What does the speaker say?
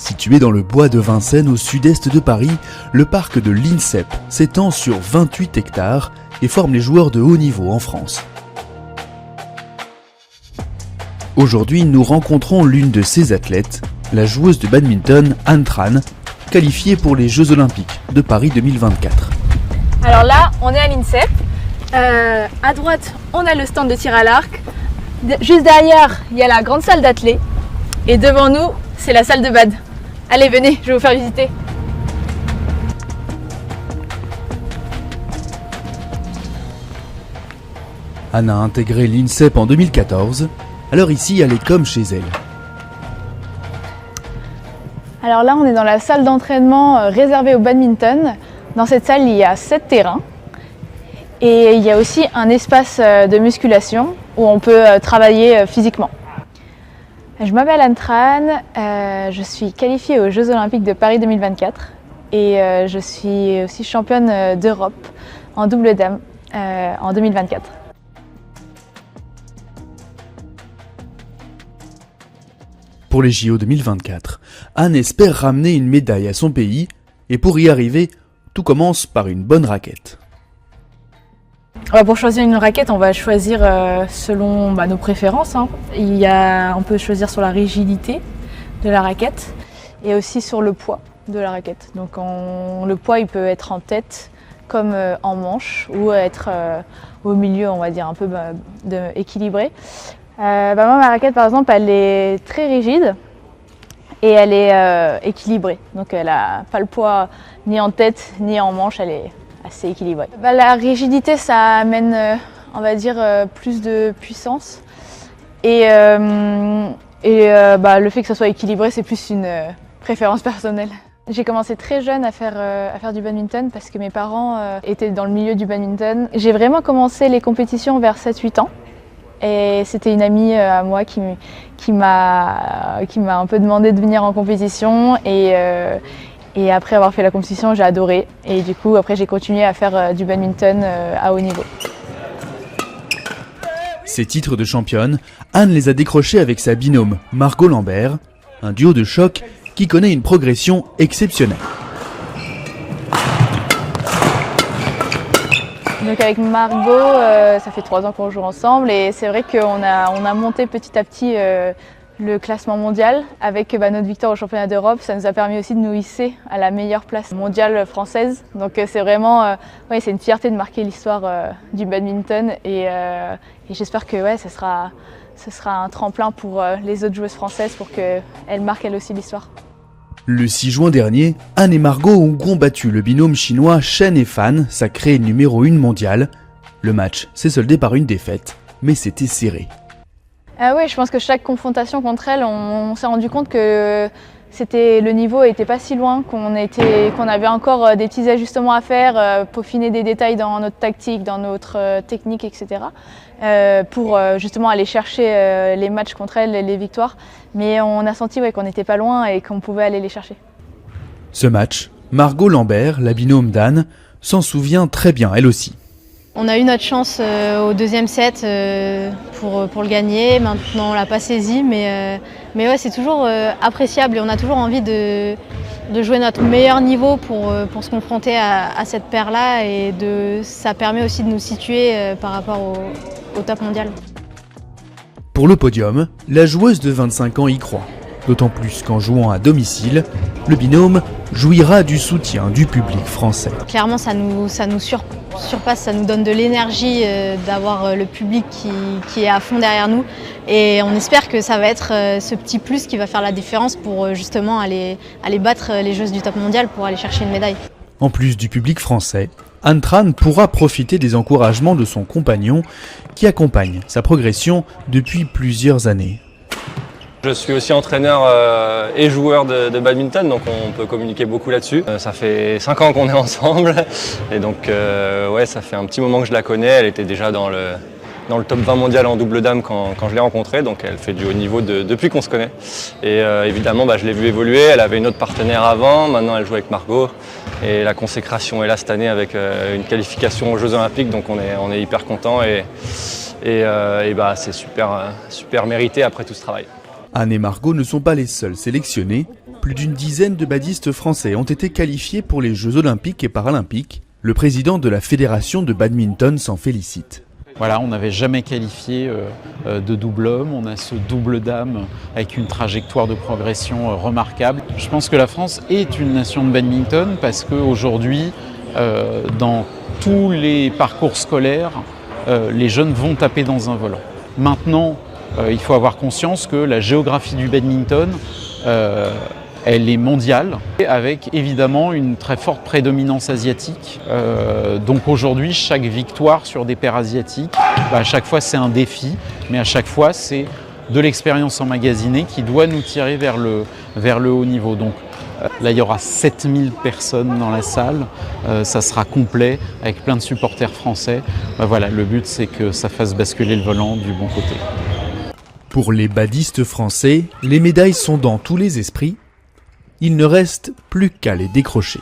Situé dans le bois de Vincennes au sud-est de Paris, le parc de l'INSEP s'étend sur 28 hectares et forme les joueurs de haut niveau en France. Aujourd'hui, nous rencontrons l'une de ces athlètes, la joueuse de badminton Anne Tran, qualifiée pour les Jeux Olympiques de Paris 2024. Alors là, on est à l'INSEP. À droite, on a le stand de tir à l'arc. Juste derrière, il y a la grande salle d'athlé. Et devant nous, c'est la salle de bad. Allez, venez, je vais vous faire visiter. Anne a intégré l'INSEP en 2014, alors ici elle est comme chez elle. Alors là, on est dans la salle d'entraînement réservée au badminton. Dans cette salle, il y a 7 terrains. Et il y a aussi un espace de musculation où on peut travailler physiquement. Je m'appelle Anne Tran, je suis qualifiée aux Jeux Olympiques de Paris 2024 et je suis aussi championne d'Europe en double dame en 2024. Pour les JO 2024, Anne espère ramener une médaille à son pays et pour y arriver, tout commence par une bonne raquette. Pour choisir une raquette, on va choisir selon nos préférences. On peut choisir sur la rigidité de la raquette et aussi sur le poids de la raquette. Donc le poids, il peut être en tête comme en manche ou être au milieu, on va dire, un peu équilibré. Moi, ma raquette, par exemple, elle est très rigide et elle est équilibrée. Donc elle n'a pas le poids ni en tête ni en manche, elle est assez équilibrée. La rigidité, ça amène, on va dire, plus de puissance. Et le fait que ça soit équilibré, c'est plus une préférence personnelle. J'ai commencé très jeune à faire du badminton parce que mes parents étaient dans le milieu du badminton. J'ai vraiment commencé les compétitions vers 7-8 ans. Et c'était une amie à moi qui m'a un peu demandé de venir en compétition. Et après avoir fait la compétition, j'ai adoré. Et du coup, après, j'ai continué à faire du badminton à haut niveau. Ces titres de championne, Anne les a décrochés avec sa binôme Margot Lambert, un duo de choc qui connaît une progression exceptionnelle. Donc avec Margot, ça fait 3 ans qu'on joue ensemble et c'est vrai qu'on a monté petit à petit le classement mondial avec notre victoire au championnat d'Europe. Ça nous a permis aussi de nous hisser à la meilleure place mondiale française. Donc c'est vraiment c'est une fierté de marquer l'histoire du badminton et j'espère que ce sera un tremplin pour les autres joueuses françaises pour qu'elles marquent elles aussi l'histoire. Le 6 juin dernier, Anne et Margot ont combattu le binôme chinois Chen et Fan, sacré numéro 1 mondial. Le match s'est soldé par une défaite, mais c'était serré. Oui, je pense que chaque confrontation contre elle, on s'est rendu compte que le niveau n'était pas si loin, qu'on avait encore des petits ajustements à faire, peaufiner des détails dans notre tactique, dans notre technique, etc. Pour justement aller chercher les matchs contre elle, les victoires. Mais on a senti qu'on n'était pas loin et qu'on pouvait aller les chercher. Ce match, Margot Lambert, la binôme d'Anne, s'en souvient très bien elle aussi. On a eu notre chance au deuxième set pour le gagner. Maintenant, on l'a pas saisi, mais c'est toujours appréciable et on a toujours envie de jouer notre meilleur niveau pour se confronter à cette paire-là et ça permet aussi de nous situer par rapport au top mondial. Pour le podium, la joueuse de 25 ans y croit. D'autant plus qu'en jouant à domicile, le binôme jouira du soutien du public français. Clairement, ça nous surpasse, ça nous donne de l'énergie d'avoir le public qui est à fond derrière nous. Et on espère que ça va être ce petit plus qui va faire la différence pour justement aller battre les joueuses du top mondial pour aller chercher une médaille. En plus du public français, Anne Tran pourra profiter des encouragements de son compagnon qui accompagne sa progression depuis plusieurs années. Je suis aussi entraîneur et joueur de badminton, donc on peut communiquer beaucoup là-dessus. Ça fait 5 ans qu'on est ensemble et donc ça fait un petit moment que je la connais. Elle était déjà dans le top 20 mondial en double dame quand je l'ai rencontrée, donc elle fait du haut niveau depuis qu'on se connaît. Et évidemment, je l'ai vue évoluer, elle avait une autre partenaire avant, maintenant elle joue avec Margot. Et la consécration est là cette année avec une qualification aux Jeux Olympiques, donc on est hyper content et c'est super mérité après tout ce travail. Anne et Margot ne sont pas les seuls sélectionnés. Plus d'une dizaine de badistes français ont été qualifiés pour les Jeux Olympiques et Paralympiques. Le président de la Fédération de badminton s'en félicite. Voilà, on n'avait jamais qualifié de double homme, on a ce double dame avec une trajectoire de progression remarquable. Je pense que la France est une nation de badminton parce qu'aujourd'hui, dans tous les parcours scolaires, les jeunes vont taper dans un volant. Maintenant, il faut avoir conscience que la géographie du badminton, elle est mondiale, avec évidemment une très forte prédominance asiatique. Donc aujourd'hui, chaque victoire sur des paires asiatiques, à chaque fois c'est un défi, mais à chaque fois c'est de l'expérience emmagasinée qui doit nous tirer vers le haut niveau. Donc là, il y aura 7000 personnes dans la salle, ça sera complet avec plein de supporters français. Voilà, le but c'est que ça fasse basculer le volant du bon côté. Pour les badistes français, les médailles sont dans tous les esprits. Il ne reste plus qu'à les décrocher.